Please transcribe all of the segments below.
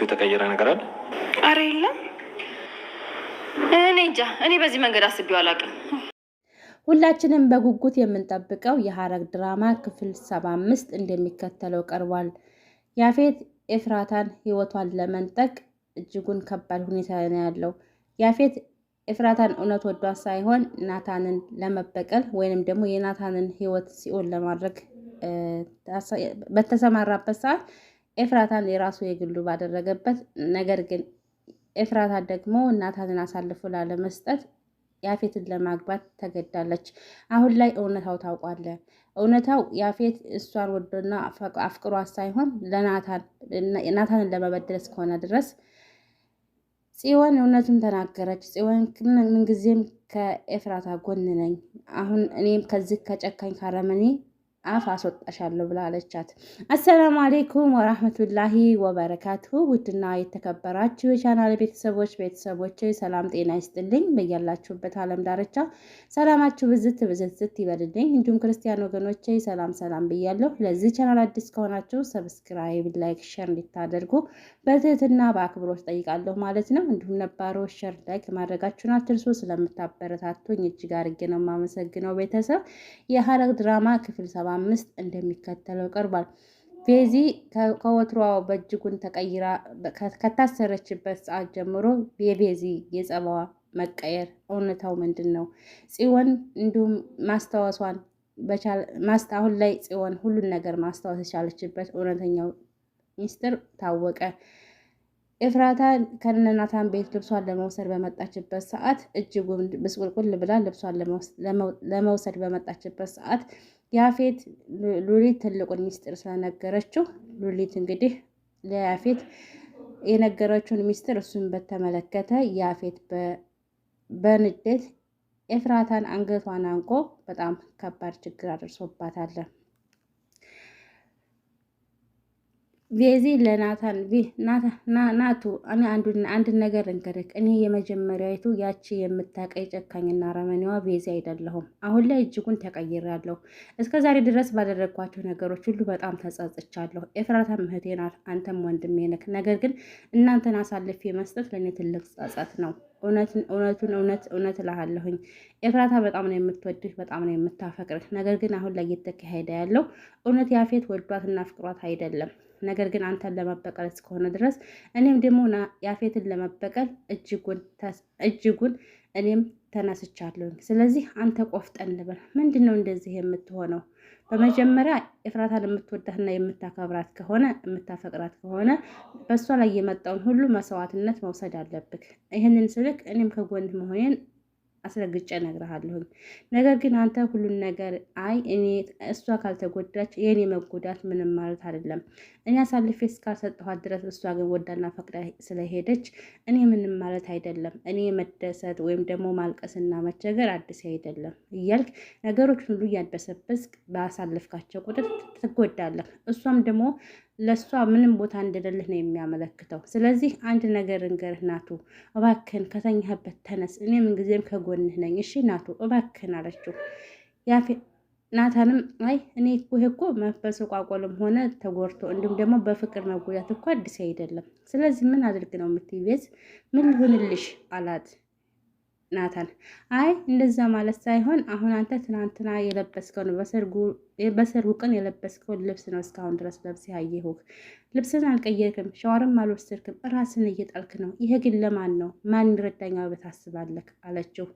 የተቀየረ ነገር አለ? አረ የለም። እኔ እንጃ። እኔ በዚህ መንገድ አስቤው አላውቅም። ሁላችንም በጉጉት የምንጠብቀው የሐረግ ድራማ ክፍል 75 እንደሚከተለው ቀርቧል። ያፌት ኤፍራታን ህይወቷን ለመንጠቅ እጅጉን ከባድ ሁኔታ ነው ያለው። ያፌት ኤፍራታን እውነት ወዷት ሳይሆን ናታንን ለመበቀል ወይንም ደግሞ የናታንን ህይወት ሲኦል ለማድረግ በተሰማራበት ሰዓት ኤፍራታን የራሱ የግሉ ባደረገበት፣ ነገር ግን ኤፍራታ ደግሞ ናታንን አሳልፎ ላለመስጠት ያፌትን ለማግባት ተገዳለች። አሁን ላይ እውነታው ታውቋል። እውነታው ያፌት እሷን ወዶና አፍቅሯት ሳይሆን ናታንን ለመበደል እስከሆነ ድረስ ጽዮን እውነቱን ተናገረች። ጽዮን ምንጊዜም ከኤፍራታ ጎን ነኝ፣ አሁን እኔም ከዚህ ከጨካኝ ካረመኔ አፍ አስወጣሻለሁ ብላ አለቻት። አሰላሙ አሌይኩም ወራህመቱላሂ ወበረካቱሁ። ውድና የተከበራችሁ የቻናል ቤተሰቦች ሰላም ጤና ይስጥልኝ። በያላችሁበት ዓለም ዳርቻ ሰላማችሁ ብዝት ይበልልኝ። እንዲሁም ክርስቲያን ወገኖቼ ሰላም ብያለሁ። ለዚህ ቻናል አዲስ ከሆናችሁ ሰብስክራይብ፣ ላይክ፣ ሼር እንድታደርጉ በትህትና በአክብሮት ጠይቃለሁ ማለት ነው። እንዲሁም ነባሮች ሼር፣ ላይክ ማድረጋችሁን አትርሱ። ስለምታበረታቱኝ እጅግ አድርጌ ነው የማመሰግነው። ቤተሰብ የሐረግ ድራማ ክፍል 75 እንደሚከተለው ቀርቧል። ቤዚ ከወትሮዋ በእጅጉን ተቀይራ ከታሰረችበት ሰዓት ጀምሮ የቤዚ የጸባዋ መቀየር እውነታው ምንድን ነው? ጽዮን እንዲሁም ማስታወሷን አሁን ላይ ጽዮን ሁሉን ነገር ማስታወስ የቻለችበት እውነተኛው ሚስጥር ታወቀ። ኤፍራታ ከነናታን ቤት ልብሷን ለመውሰድ በመጣችበት ሰዓት እጅጉን ብስቁልቁል ብላ ልብሷን ለመውሰድ በመጣችበት ሰዓት ያፌት ሉሊት ትልቁን ሚስጥር ስለነገረችው፣ ሉሊት እንግዲህ ለያፌት የነገረችውን ሚስጥር እሱን በተመለከተ ያፌት በንዴት ኤፍራታን አንገቷን አንቆ በጣም ከባድ ችግር አድርሶባታል። ቤዚ ለናታን ናቱ እኔ አንድ ነገር እንገርክ፣ እኔ የመጀመሪያዊቱ ያቺ የምታቀይ ጨካኝና ረመኔዋ ቤዚ አይደለሁም። አሁን ላይ እጅጉን ተቀይሬያለሁ። እስከ ዛሬ ድረስ ባደረግኳቸው ነገሮች ሁሉ በጣም ተጸጽቻለሁ። ኤፍራታም እህቴ ናት፣ አንተም ወንድሜ ነህ። ነገር ግን እናንተን አሳልፌ መስጠት ለእኔ ትልቅ ጸጸት ነው። እውነት እልሃለሁኝ ኤፍራታ በጣም ነው የምትወድህ፣ በጣም ነው የምታፈቅርህ። ነገር ግን አሁን ላይ እየተካሄደ ያለው እውነት ያፌት ወዷትና ፍቅሯት አይደለም። ነገር ግን አንተን ለመበቀል እስከሆነ ድረስ እኔም ደግሞ ያፌትን ለመበቀል እጅጉን እኔም ተነስቻለሁኝ። ስለዚህ አንተ ቆፍጠን በል። ምንድን ነው እንደዚህ የምትሆነው? በመጀመሪያ ኤፍራታን የምትወዳትና የምታፈቅራት ከሆነ በእሷ ላይ የመጣውን ሁሉ መስዋዕትነት መውሰድ አለብህ። ይህንን ስልክ እኔም ከጎን መሆኔን አስረግጬ እነግርሃለሁኝ። ነገር ግን አንተ ሁሉን ነገር እኔ እሷ ካልተጎዳች የኔ መጎዳት ምንም ማለት አይደለም። እኔ አሳልፌ እስካልሰጠኋት ድረስ እሷ ግን ወዳና ፈቅዳ ስለሄደች እኔ ምንም ማለት አይደለም። እኔ መደሰት ወይም ደግሞ ማልቀስና መቸገር አዲስ አይደለም እያልክ ነገሮችን ሁሉ እያደሰበስክ ባሳልፍካቸው ቁጥር ትጎዳለህ። እሷም ደግሞ ለእሷ ምንም ቦታ እንደሌለህ ነው የሚያመለክተው። ስለዚህ አንድ ነገር እንገርህ ናቱ፣ እባክህን ከተኛህበት ተነስ፣ እኔ ምንጊዜም ከጎንህ ነኝ። እሺ ናቱ እባክህን አለችው። ናታንም እኔ እኮ በሰቋቆልም ሆነ ተጎድቶ እንዲሁም ደግሞ በፍቅር መጎዳት እኮ አዲስ አይደለም። ስለዚህ ምን አድርግ ነው የምትይዝ? ምን ልሁንልሽ አላት ናታን። እንደዛ ማለት ሳይሆን አሁን አንተ ትናንትና የለበስከው ነው በሰርጉ ቀን የለበስከውን ልብስ ነው እስካሁን ድረስ ለብስ ያየሁህ። ልብስን አልቀየርክም፣ ሻወርም አልወሰድክም፣ ራስን እየጣልክ ነው። ይሄ ግን ለማን ነው? ማን ይረዳኛል ብታስባለክ አለችው።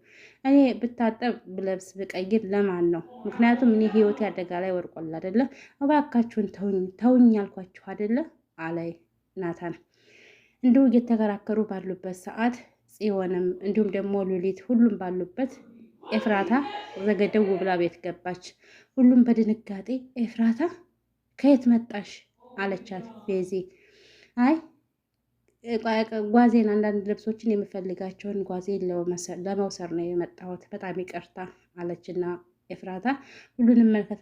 እኔ ብታጠብ ብለብስ ብቀይር ለማን ነው? ምክንያቱም እኔ ህይወት አደጋ ላይ ወርቋል አይደለ? እባካችሁን ተውኝ ያልኳችሁ አይደለ አለ ናታን። እንዲሁ እየተከራከሩ ባሉበት ሰዓት ጽዮንም እንዲሁም ደግሞ ሉሊት ሁሉም ባሉበት ኤፍራታ ዘገደው ብላ ቤት ገባች። ሁሉም በድንጋጤ ኤፍራታ ከየት መጣሽ አለቻት። ቤዚ ጓዜን አንዳንድ ልብሶችን የምፈልጋቸውን ጓዜን ለመውሰድ ነው የመጣሁት፣ በጣም ይቅርታ አለችና ኤፍራታ ሁሉንም መልከት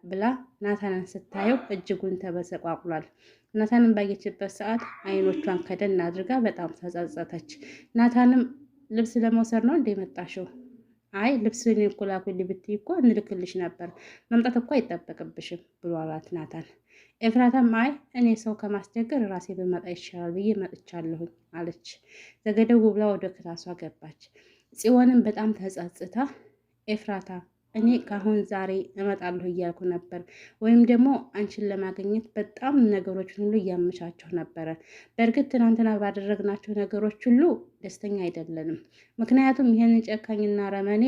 ብላ ናታንን ስታየው እጅጉን ተበሰቋቁሏል። ናታንን ባየችበት ሰዓት አይኖቿን ከደን አድርጋ በጣም ተጸጸተች። ናታንም ልብስ ለመውሰድ ነው እንደመጣሽው አይ ልብስን እኮ ላኩልኝ ብትይ እኮ እንልክልሽ ነበር፣ መምጣት እኮ አይጠበቅብሽም ብሎ አላት ናታን። ኤፍራታም አይ እኔ ሰው ከማስቸገር ራሴ ብመጣ ይሻላል ብዬ መጥቻለሁኝ አለች። ዘገደው ብላ ወደ ክላሷ ገባች። ጽዮንም በጣም ተጸጽታ ኤፍራታ እኔ ካሁን ዛሬ እመጣለሁ እያልኩ ነበር፣ ወይም ደግሞ አንቺን ለማግኘት በጣም ነገሮችን ሁሉ እያመቻቸው ነበረ። በእርግጥ ትናንትና ባደረግናቸው ነገሮች ሁሉ ደስተኛ አይደለንም። ምክንያቱም ይህንን ጨካኝና ረመኔ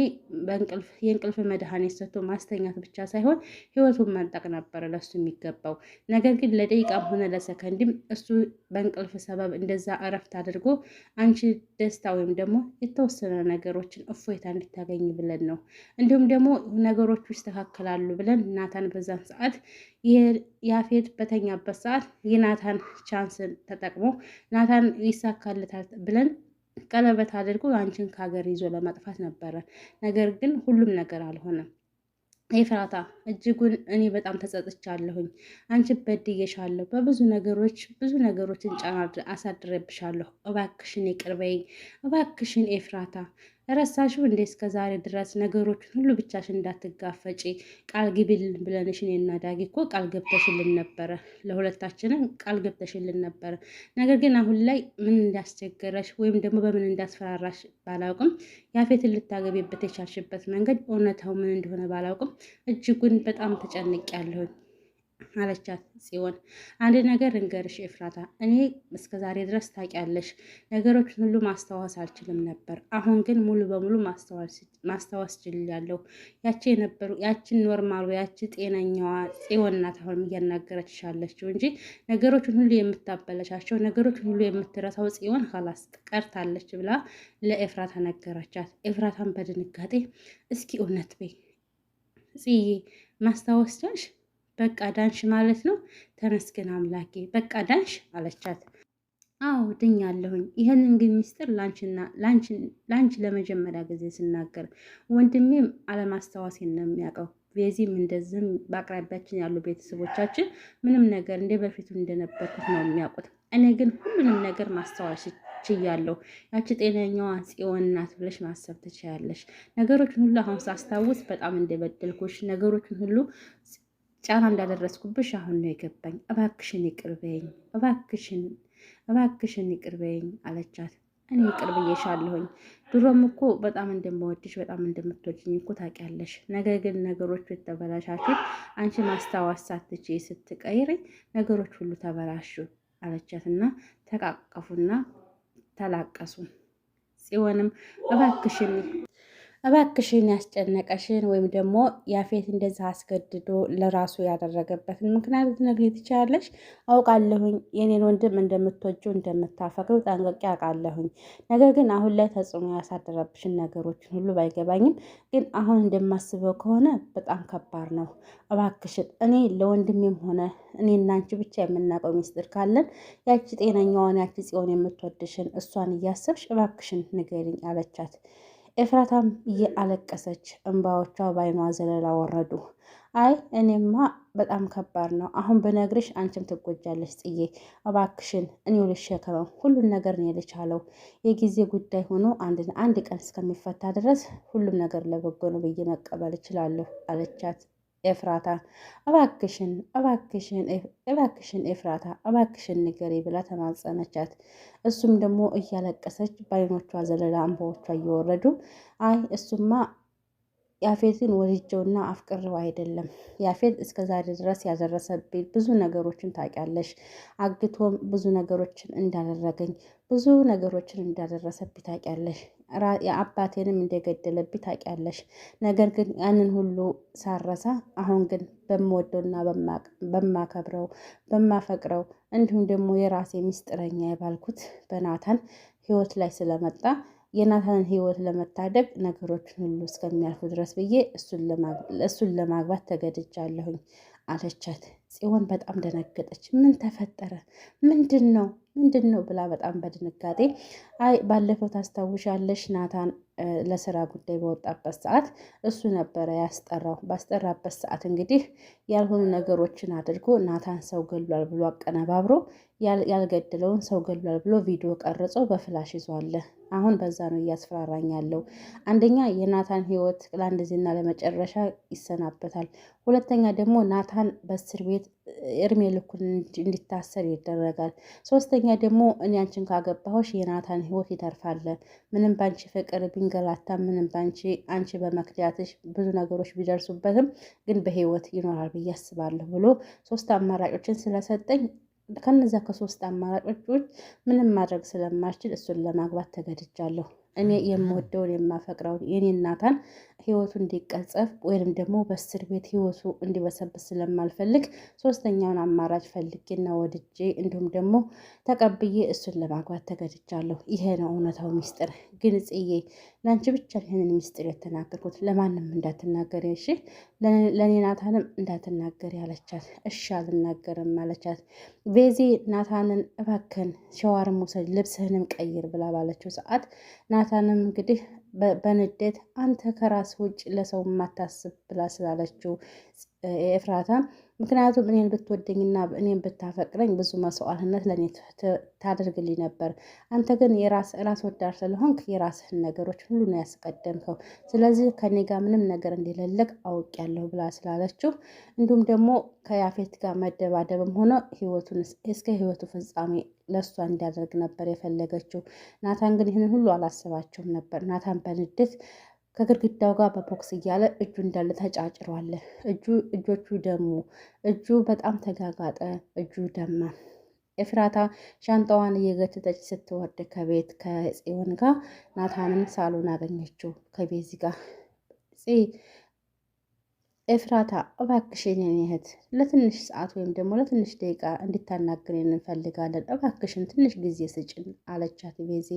የእንቅልፍ መድኃኒት ሰጥቶ ማስተኛት ብቻ ሳይሆን ሕይወቱን መንጠቅ ነበረ ለሱ የሚገባው። ነገር ግን ለደቂቃም ሆነ ለሰከንድም እሱ በእንቅልፍ ሰበብ እንደዛ እረፍት አድርጎ አንቺ ደስታ ወይም ደግሞ የተወሰነ ነገሮችን እፎይታ እንድታገኝ ብለን ነው። እንዲሁም ደግሞ ነገሮቹ ይስተካከላሉ ብለን ናታን በዛን ሰዓት ያፌት በተኛበት ሰዓት የናታን ቻንስን ተጠቅሞ ናታን ይሳካልታል ብለን ቀለበት አድርጎ አንቺን ከሀገር ይዞ ለማጥፋት ነበረ። ነገር ግን ሁሉም ነገር አልሆነም። ኤፍራታ እጅጉን እኔ በጣም ተጸጽቻለሁኝ። አንቺ በድዬሻለሁ። በብዙ ነገሮችን ጫና አሳድሬብሻለሁ። እባክሽን ይቅር በይኝ። እባክሽን ኤፍራታ ረሳሽው እንዴ? እስከ ዛሬ ድረስ ነገሮችን ሁሉ ብቻሽን እንዳትጋፈጪ ቃል ግቢልን ብለንሽ እኔና ዳጊ እኮ ቃል ገብተሽልን ነበረ። ለሁለታችንም ቃል ገብተሽልን ነበረ። ነገር ግን አሁን ላይ ምን እንዳስቸገረሽ ወይም ደግሞ በምን እንዳስፈራራሽ ባላውቅም ያፌትን ልታገቢበት የቻልሽበት መንገድ እውነታው ምን እንደሆነ ባላውቅም እጅጉን በጣም ተጨንቄያለሁኝ አለቻት ጽዮን። አንድ ነገር እንገርሽ ኤፍራታ፣ እኔ እስከ ዛሬ ድረስ ታውቂያለሽ ነገሮችን ሁሉ ማስታወስ አልችልም ነበር። አሁን ግን ሙሉ በሙሉ ማስታወስ ችያለሁ። ያችን ኖርማል ያቺ ጤነኛዋ ጽዮን ናት አሁን እያናገረችሽ ያለችው እንጂ ነገሮችን ሁሉ የምታበለሻቸው ነገሮችን ሁሉ የምትረሳው ጽዮን ኸላስ ቀርታለች ብላ ለኤፍራታ ነገረቻት። ኤፍራታን በድንጋጤ እስኪ እውነት በይ ጽዬ ማስታወስ ቻልሽ? በቃ ዳንሽ ማለት ነው። ተመስገን አምላኬ በቃ ዳንሽ አለቻት። አዎ ድኛለሁኝ። ይህንን ግን ሚስጥር ላንቺ ለመጀመሪያ ጊዜ ስናገር ወንድሜም አለማስታወሴን ነው የሚያውቀው። ቤዚም እንደዚህም በአቅራቢያችን ያሉ ቤተሰቦቻችን ምንም ነገር እንደ በፊቱ እንደነበርኩት ነው የሚያውቁት። እኔ ግን ሁሉንም ነገር ማስታወስ ችያለሁ። ያቺ ጤነኛዋ ጽዮን ናት ብለሽ ማሰብ ትችያለሽ። ነገሮችን ሁሉ አሁን ሳስታውስ በጣም እንደበደልኩሽ ነገሮችን ሁሉ ጫና እንዳደረስኩብሽ አሁን ነው የገባኝ። እባክሽን ይቅር በይኝ፣ እባክሽን ይቅር በይኝ አለቻት። እኔ ይቅር ብዬሻለሁኝ። ድሮም እኮ በጣም እንደምወድሽ በጣም እንደምትወጂኝ እኮ ታውቂያለሽ። ነገር ግን ነገሮቹ የተበላሻችሁት አንቺ ማስታወስ ሳትችይ ስትቀይሪ ነገሮች ሁሉ ተበላሹ አለቻትና ተቃቀፉና ተላቀሱ። ጽዮንም እባክሽን ያስጨነቀሽን ወይም ደግሞ ያፌት እንደዛ አስገድዶ ለራሱ ያደረገበትን ምክንያት ልትነግሪኝ ትችያለሽ? አውቃለሁኝ የኔን ወንድም እንደምትወጂው እንደምታፈቅሩ ጠንቅቄ አውቃለሁኝ። ነገር ግን አሁን ላይ ተጽዕኖ ያሳደረብሽን ነገሮችን ሁሉ ባይገባኝም ግን አሁን እንደማስበው ከሆነ በጣም ከባድ ነው። እባክሽን እኔ ለወንድሜም ሆነ እኔ እና አንቺ ብቻ የምናውቀው ሚስጥር ካለን ያቺ ጤነኛዋን ያቺ ጽዮን የምትወድሽን እሷን እያሰብሽ እባክሽን ንገሪኝ አለቻት። ኤፍራታም እያለቀሰች እንባዎቿ በዓይኗ ዘለላ ወረዱ። አይ እኔማ በጣም ከባድ ነው። አሁን በነግርሽ አንቺም ትጎጃለሽ ጽዬ፣ እባክሽን እኔው ልሸከመው፣ ሁሉን ነገር ነው የልቻለው። የጊዜ ጉዳይ ሆኖ አንድ ቀን እስከሚፈታ ድረስ ሁሉም ነገር ለበጎ ነው ብዬ መቀበል እችላለሁ አለቻት። ኤፍራታ እባክሽን ኤፍራታ እባክሽን ንገሪ ብላ ተማጸነቻት። እሱም ደግሞ እያለቀሰች በዓይኖቿ ዘለላ እንባዎቿ እየወረዱ አይ እሱማ ያፌትን ወልጀውና አፍቅሬው አይደለም። ያፌት እስከ ዛሬ ድረስ ያደረሰብኝ ብዙ ነገሮችን ታውቂያለሽ። አግቶም ብዙ ነገሮችን እንዳደረገኝ ብዙ ነገሮችን እንዳደረሰብኝ ታውቂያለሽ። የአባቴንም እንደገደለብኝ ታውቂያለሽ። ነገር ግን ያንን ሁሉ ሳረሳ አሁን ግን በምወደውና በማከብረው በማፈቅረው እንዲሁም ደግሞ የራሴ ምስጢረኛ የባልኩት በናታን ሕይወት ላይ ስለመጣ የናታንን ሕይወት ለመታደግ ነገሮችን ሁሉ እስከሚያልፉ ድረስ ብዬ እሱን ለማግባት ተገድጃለሁኝ አለቻት። ጽዮን በጣም ደነገጠች። ምን ተፈጠረ? ምንድን ነው ምንድን ነው ብላ በጣም በድንጋጤ አይ ባለፈው ታስታውሻለሽ ናታን ለስራ ጉዳይ በወጣበት ሰዓት እሱ ነበረ ያስጠራው። ባስጠራበት ሰዓት እንግዲህ ያልሆኑ ነገሮችን አድርጎ ናታን ሰው ገሏል ብሎ አቀነባብሮ ያልገደለውን ሰው ገሏል ብሎ ቪዲዮ ቀርጾ በፍላሽ ይዟል። አሁን በዛ ነው እያስፈራራኝ ያለው። አንደኛ የናታን ህይወት ለአንድ ጊዜና ለመጨረሻ ይሰናበታል። ሁለተኛ ደግሞ ናታን በእስር ቤት እድሜ ልኩን እንዲታሰር ይደረጋል። ሶስተኛ ደግሞ እኔ አንቺን ካገባሁሽ የናታን ህይወት ይተርፋል። ምንም ባንቺ ፍቅር ቢንገላታ፣ ምንም ባንቺ አንቺ በመክዳትሽ ብዙ ነገሮች ቢደርሱበትም ግን በህይወት ይኖራል ብዬ አስባለሁ ብሎ 3 አማራጮችን ስለሰጠኝ ከነዛ ከ3 አማራጮች ውጭ ምንም ማድረግ ስለማልችል እሱን ለማግባት ተገድጃለሁ። እኔ የምወደውን የማፈቅረውን የኔ ናታን ህይወቱ እንዲቀጸፍ ወይንም ደግሞ በእስር ቤት ህይወቱ እንዲበሰብስ ስለማልፈልግ 3ኛውን አማራጭ ፈልጌና ወድጄ እንዲሁም ደግሞ ተቀብዬ እሱን ለማግባት ተገድጃለሁ። ይሄ ነው እውነታው ሚስጥር። ግን ጽዬ ለአንቺ ብቻ ይህንን ሚስጥር የተናገርኩት፣ ለማንም እንዳትናገሪ እሺ፣ ለእኔ ናታንም እንዳትናገሪ አለቻት። እሺ አልናገርም አለቻት። ቤዚ ናታንን እባክን ሸዋርም ውሰድ ልብስህንም ቀይር ብላ ባለችው ሰዓት ናታንም እንግዲህ በንዴት አንተ ከራስ ውጭ ለሰው የማታስብ ብላ ስላለችው ኤፍራታ፣ ምክንያቱም እኔን ብትወደኝና እኔን ብታፈቅረኝ ብዙ መስዋዕትነት ለእኔ ታደርግልኝ ነበር። አንተ ግን ራስ ወዳድ ስለሆንክ የራስህን ነገሮች ሁሉ ነው ያስቀደምከው። ስለዚህ ከኔ ጋር ምንም ነገር እንደሌለቅ አውቄያለሁ ብላ ስላለችው፣ እንዲሁም ደግሞ ከያፌት ጋር መደባደብም ሆነ ህይወቱን እስከ ህይወቱ ፍጻሜ ለእሷ እንዲያደርግ ነበር የፈለገችው። ናታን ግን ይህንን ሁሉ አላሰባቸውም ነበር። ናታን በንዴት ከግድግዳው ጋር በቦክስ እያለ እጁ እንዳለ ተጫጭሯል። እጆቹ ደሙ፣ እጁ በጣም ተጋጋጠ፣ እጁ ደማ። ኤፍራታ ሻንጣዋን እየገተተች ስትወርድ ከቤት ከጽዮን ጋር ናታንን ሳሎን አገኘችው ከቤዚ ጋር። ኤፍራታ እባክሽን የኔ እህት ለትንሽ ሰዓት ወይም ደግሞ ለትንሽ ደቂቃ እንድታናግረን እንፈልጋለን፣ እባክሽን ትንሽ ጊዜ ስጭን አለቻት ቤዚ።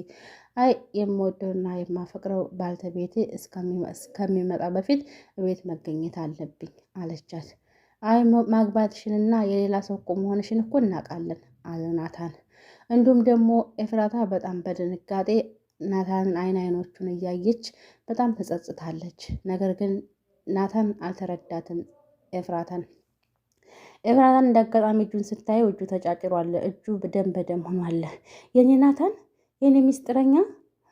አይ የምወደውና የማፈቅረው ባልተቤቴ እስከሚመጣ በፊት ቤት መገኘት አለብኝ አለቻት። አይ ማግባትሽንና የሌላ ሰው እኮ መሆንሽን እኮ እናውቃለን አለ ናታን። እንዲሁም ደግሞ ኤፍራታ በጣም በድንጋጤ ናታንን አይኖቹን እያየች በጣም ተጸጽታለች። ነገር ግን ናታን አልተረዳትም ኤፍራታን። እንዳጋጣሚ እጁን ስታየው እጁ ተጫጭሯል። እጁ በደም ሆኗል። የኔ ናታን፣ የኔ ሚስጥረኛ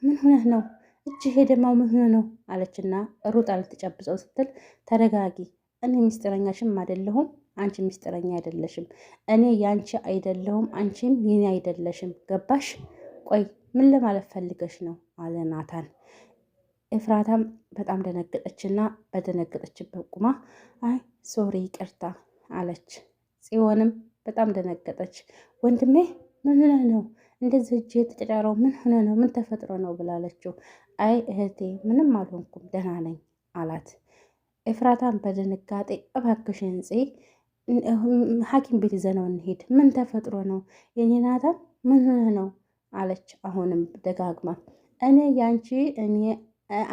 ምን ሆነህ ነው? እጅህ የደማው ምን ሆነ ነው አለችና ሩጣ ልትጨብጠው ስትል ተረጋጊ፣ እኔ ሚስጥረኛሽም አይደለሁም፣ አንቺ ሚስጥረኛ አይደለሽም። እኔ ያንቺ አይደለሁም፣ አንቺም የኔ አይደለሽም። ገባሽ? ቆይ ምን ለማለት ፈልገሽ ነው አለ ናታን። ኤፍራታም በጣም ደነገጠችና በደነገጠችበት ቁማ አይ ሶሪ ይቅርታ አለች። ጽዮንም በጣም ደነገጠች። ወንድሜ ምን ሆነ ነው እንደዚህ እጅ የተጨጫረው? ምን ሆነ ነው? ምን ተፈጥሮ ነው ብላለችው። አይ እህቴ ምንም አልሆንኩም ደህና ነኝ አላት። ኤፍራታም በድንጋጤ እባክሽን ጽ ሐኪም ቤት ይዘነው እንሄድ። ምን ተፈጥሮ ነው የኔ ናታን? ምን ሆነ ነው አለች። አሁንም ደጋግማ እኔ ያንቺ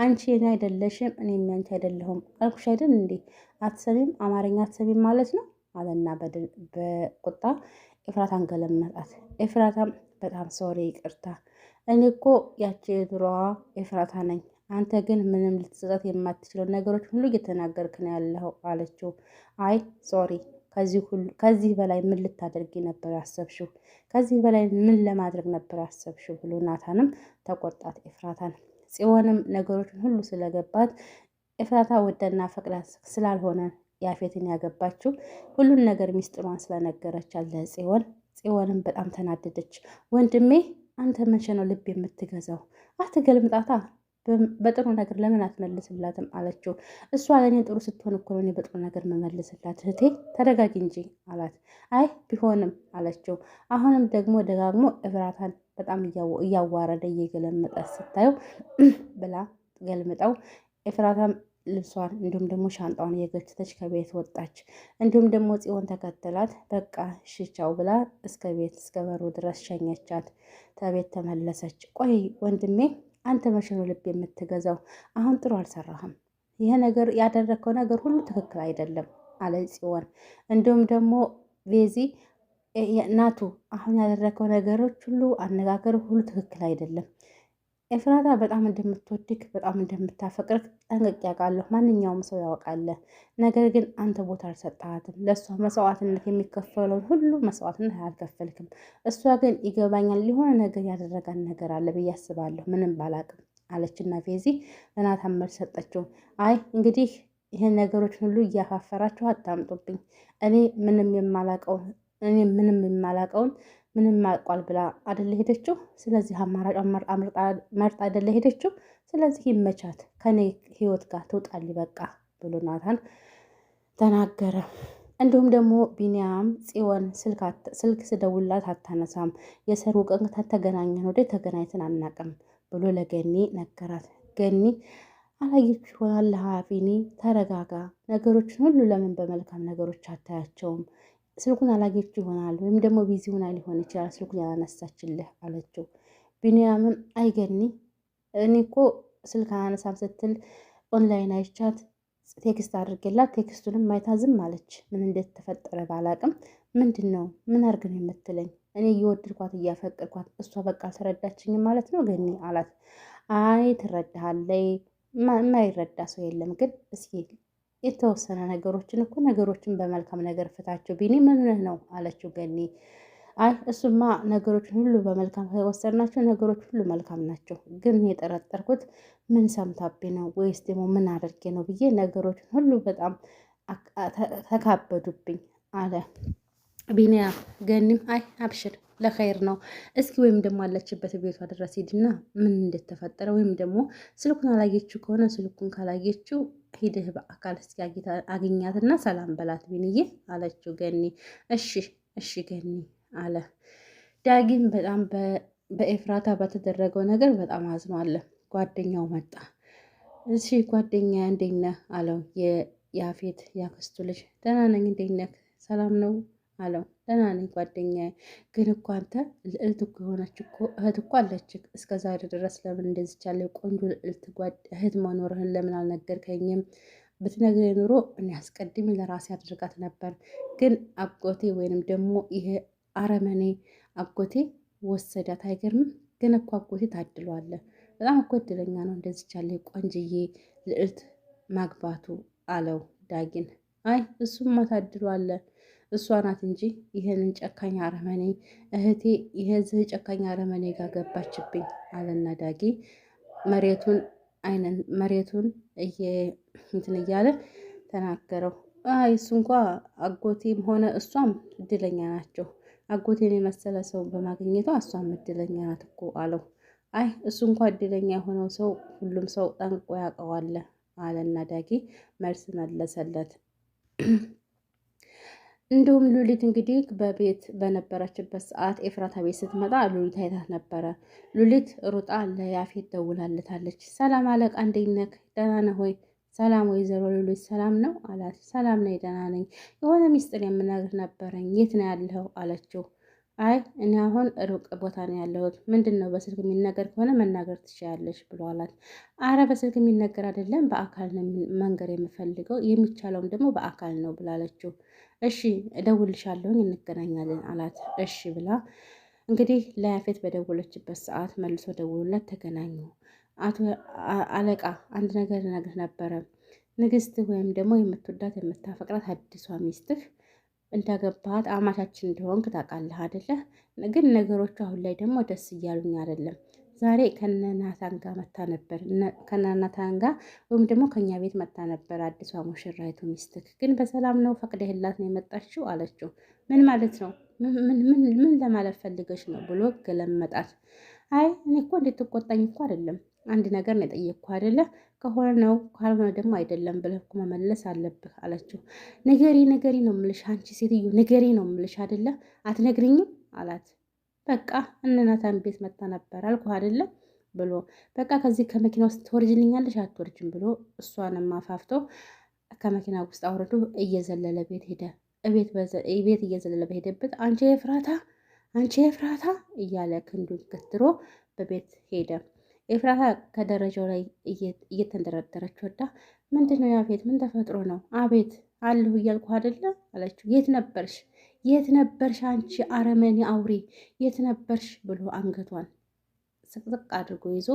አንቺ የኔ አይደለሽም፣ እኔም ያንቺ አይደለሁም አልኩሽ አይደል እንዴ? አትሰሚም? አማርኛ አትሰሚም ማለት ነው አለና በቁጣ ኤፍራታን ገለመጣት። ኤፍራታም በጣም ሶሪ ይቅርታ፣ እኔ እኮ ያቺ የድሮዋ ኤፍራታ ነኝ። አንተ ግን ምንም ልትጸጸት የማትችለው ነገሮች ሁሉ እየተናገርክ ነው ያለው አለችው። አይ ሶሪ፣ ከዚህ በላይ ምን ልታደርጊ ነበር ያሰብሽው? ከዚህ በላይ ምን ለማድረግ ነበር ያሰብሽው? ብሎ ናታንም ተቆጣት ኤፍራታን። ጽዮንም ነገሮችን ሁሉ ስለገባት ኤፍራታ ወደና ፈቅዳ ስላልሆነ ያፌትን ያገባችው ሁሉን ነገር ሚስጥሯን ስለነገረቻት ለጽዮን። ጽዮንም በጣም ተናደደች። ወንድሜ አንተ መቼ ነው ልብ የምትገዛው? አትገልምጣታ፣ በጥሩ ነገር ለምን አትመልስላትም አለችው። እሷ ለእኔ ጥሩ ስትሆን እኮ ነው በጥሩ ነገር መመልስላት። እህቴ ተረጋጊ እንጂ አላት። አይ ቢሆንም አለችው። አሁንም ደግሞ ደጋግሞ ኤፍራታን በጣም እያዋረደ እየገለመጠ ስታየው ብላ ገልምጠው ኤፍራታም ልብሷን እንዲሁም ደግሞ ሻንጣዋን እየገተተች ከቤት ወጣች። እንዲሁም ደግሞ ጽዮን ተከተላት። በቃ ሽቻው ብላ እስከ ቤት እስከ በሩ ድረስ ሸኘቻት። ከቤት ተመለሰች። ቆይ ወንድሜ አንተ መቼ ነው ልብ የምትገዛው? አሁን ጥሩ አልሰራህም። ይሄ ነገር ያደረግከው ነገር ሁሉ ትክክል አይደለም አለ ጽዮን። እንዲሁም ደግሞ ቤዚ ናቱ አሁን ያደረገው ነገሮች ሁሉ አነጋገር ሁሉ ትክክል አይደለም። ኤፍራታ በጣም እንደምትወድክ በጣም እንደምታፈቅርክ ጠንቅቄ ያውቃለሁ። ማንኛውም ሰው ያውቃለ። ነገር ግን አንተ ቦታ አልሰጠሃትም። ለእሷ መስዋዕትነት የሚከፈለውን ሁሉ መስዋዕትነት አልከፈልክም። እሷ ግን ይገባኛል የሆነ ነገር ያደረጋን ነገር አለ ብዬ አስባለሁ፣ ምንም ባላቅም አለችና ፌዚ ለናታን መልስ ሰጠችው። አይ እንግዲህ ይህን ነገሮች ሁሉ እያፋፈራችሁ አታምጡብኝ። እኔ ምንም የማላቀውን ምንም አልቋል ብላ አደለ ሄደችው። ስለዚህ አማራጭ መርጣ አደለ ሄደችው። ስለዚህ ይመቻት፣ ከኔ ህይወት ጋር ትውጣል በቃ ብሎ ናታን ተናገረ። እንዲሁም ደግሞ ቢኒያም ጽዮን ስልክ ስደውላት አታነሳም፣ የሰርጉ ቀን ተገናኘን ወደ ተገናኝተን አናቅም ብሎ ለገኒ ነገራት። ገኒ አላየች ይሆናል ቢኒ ተረጋጋ፣ ነገሮችን ሁሉ ለምን በመልካም ነገሮች አታያቸውም? ስልኩን አላየች ይሆናል ወይም ደግሞ ቢዚ ሆና ሊሆን ይችላል ስልኩን ያላነሳችልህ አለችው። ቢኒያምም አይገኒ እኔ እኮ ስልክ አላነሳም ስትል ኦንላይን አይቻት ቴክስት አድርጌላት ቴክስቱንም ማይታ ዝም አለች። ምን እንደተፈጠረ ባላቅም ምንድን ነው ምን አርግ ነው የምትለኝ? እኔ እየወደድኳት እያፈቅርኳት እሷ በቃ አልተረዳችኝም ማለት ነው ገኒ አላት። አይ ትረዳሃለይ፣ የማይረዳ ሰው የለም። ግን እስኪ የተወሰነ ነገሮችን በመልካም ነገር ፍታቸው። ቢኒ ምን ሆነህ ነው አለችው ገኒ። አይ እሱማ ነገሮችን ሁሉ በመልካም ከወሰድናቸው ነገሮች ሁሉ መልካም ናቸው። ግን የጠረጠርኩት ምን ሰምታብኝ ነው ወይስ ደግሞ ምን አድርጌ ነው ብዬ ነገሮችን ሁሉ በጣም ተካበዱብኝ አለ ቢኒያ። ገኒም አይ አብሽር ለኸይር ነው። እስኪ ወይም ደግሞ አለችበት ቤቷ ድረስ ሂድና ምን እንደተፈጠረ ወይም ደግሞ ስልኩን አላየችው ከሆነ ስልኩን ካላየችው ሂድህ በአካል እስኪ አግኛትና ሰላም በላት ቢንዬ አለችው ገኒ። እሺ ገኒ አለ ዳጊም። በጣም በኤፍራታ በተደረገው ነገር በጣም አዝኗል። ጓደኛው መጣ። እሺ ጓደኛ እንዴት ነህ አለው። የያፌት ያክስቱ ልጅ ደህና ነኝ፣ እንዴት ነህ ሰላም ነው አለው። ደህና ነኝ ጓደኛዬ፣ ግን እኮ አንተ ልዕልት እኮ የሆነች እኮ እህት እኮ አለችህ። እስከዛሬ ድረስ ለምን እንደዚች ያለ ቆንጆ ልዕልት እህት መኖርህን ለምን አልነገርከኝም? ብትነግረኝ ኑሮ እኔ አስቀድሜ ለራሴ አድርጋት ነበር። ግን አጎቴ ወይንም ደግሞ ይሄ አረመኔ አጎቴ ወሰዳት። አይገርምም? ግን እኮ አጎቴ ታድሏል። በጣም እኮ እድለኛ ነው እንደዚች ያለ ቆንጅዬ ልዕልት ማግባቱ አለው ዳጊን። አይ እሱማ ታድሏል፣ እሷ ናት እንጂ ይህንን ጨካኝ አረመኔ እህቴ ይሄዚህ ጨካኝ አረመኔ ጋር ገባችብኝ አለና ዳጊ መሬቱን እንትን እያለ ተናገረው። አይ እሱ እንኳ አጎቴም ሆነ እሷም እድለኛ ናቸው። አጎቴን የመሰለ ሰው በማግኘቷ እሷም እድለኛ ናት እኮ አለው። አይ እሱ እንኳ እድለኛ የሆነው ሰው ሁሉም ሰው ጠንቆ ያውቀዋል አለና ዳጊ መልስ መለሰለት። እንዲሁም ሉሊት እንግዲህ በቤት በነበረችበት ሰዓት ኤፍራታ ቤት ስትመጣ ሉሊት አይታት ነበረ። ሉሊት ሩጣ ለያፌት ደውላለታለች። ሰላም አለቃ እንዴት ነህ? ደህና ነህ ሆይ? ሰላም ወይዘሮ ሉሊት ሰላም ነው አላት። ሰላም ነኝ፣ ደህና ነኝ። የሆነ ሚስጥር የምናገር ነበረኝ። የት ነው ያለኸው አለችው። አይ እኔ አሁን ሩቅ ቦታ ነው ያለሁት። ምንድን ነው? በስልክ የሚነገር ከሆነ መናገር ትችያለሽ ብሎ አላት። አረ በስልክ የሚነገር አይደለም፣ በአካል ነው መንገር የምፈልገው፣ የሚቻለውም ደግሞ በአካል ነው ብላለችው። እሺ እደውልሻለሁኝ እንገናኛለን አላት። እሺ ብላ እንግዲህ ለያፌት በደወለችበት ሰዓት መልሶ ደውሎላት ተገናኙ። አቶ አለቃ አንድ ነገር ልነግርህ ነበረ። ንግስት ወይም ደግሞ የምትወዳት የምታፈቅራት አዲሷ ሚስትህ እንዳገባት አማቻችን እንደሆንክ ታውቃለህ አይደለ? ግን ነገሮቹ አሁን ላይ ደግሞ ደስ እያሉኝ አይደለም። ዛሬ ከነናታን ጋር መታ ነበር። ከነናታን ጋር ወይም ደግሞ ከኛ ቤት መታ ነበር አዲሷ ሙሽራይቱ ሚስትህ። ግን በሰላም ነው ፈቅደህላት ነው የመጣችው አለችው። ምን ማለት ነው? ምን ለማለት ፈልገሽ ነው ብሎ ገለመጣት። አይ እኔ እኮ እንድትቆጣኝ እኮ አይደለም፣ አንድ ነገር ነው የጠየቅኩ አይደለ? ከሆነ ነው ካልሆነ ደግሞ አይደለም ብለህ እኮ መመለስ አለብህ አለችው። ንገሪ ነው የምልሽ አንቺ ሴትዮ ንገሪ ነው የምልሽ አይደለ? አትነግሪኝም አላት። በቃ እነናታን ቤት መጣ ነበር አልኩ አይደለም ብሎ በቃ ከዚህ ከመኪና ውስጥ ትወርጅልኛለሽ አትወርጅም ብሎ እሷንም አፋፍቶ ከመኪና ውስጥ አውርዶ እየዘለለ ቤት ሄደ። ቤት እየዘለለ በሄደበት አንቺ ኤፍራታ እያለ ክንዱን ገትሮ በቤት ሄደ። ኤፍራታ ከደረጃው ላይ እየተንደረደረች ወዳ ምንድን ነው ያፌት ምን ተፈጥሮ ነው? አቤት አለሁ እያልኩ አይደለ አለችው። የት ነበርሽ? የት ነበርሽ አንቺ አረመኔ አውሬ የት ነበርሽ ብሎ አንገቷን ስቅስቅ አድርጎ ይዞ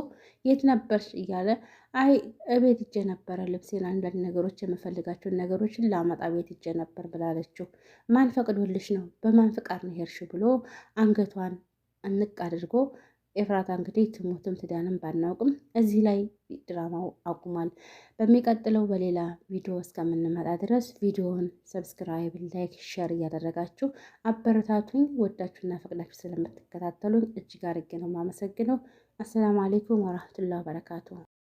የት ነበርሽ እያለ አይ እቤት ሂጄ ነበረ ልብሴን፣ አንዳንድ ነገሮች የምፈልጋቸውን ነገሮችን ላመጣ ቤት ሂጄ ነበር ብላለችው። ማን ፈቅዶልሽ ነው? በማን ፍቃድ ነው ሄድሽ? ብሎ አንገቷን እንቅ አድርጎ ኤፍራታ እንግዲህ ትሞትም ትዳንም ባናውቅም እዚህ ላይ ድራማው አቁሟል። በሚቀጥለው በሌላ ቪዲዮ እስከምንመጣ ድረስ ቪዲዮውን ሰብስክራይብ፣ ላይክ፣ ሸር እያደረጋችሁ አበረታቱኝ። ወዳችሁና ፈቅዳችሁ ስለምትከታተሉኝ እጅግ አድርጌ ነው የማመሰግነው። አሰላሙ አሌይኩም ወራህመቱላሂ ወበረካቱ።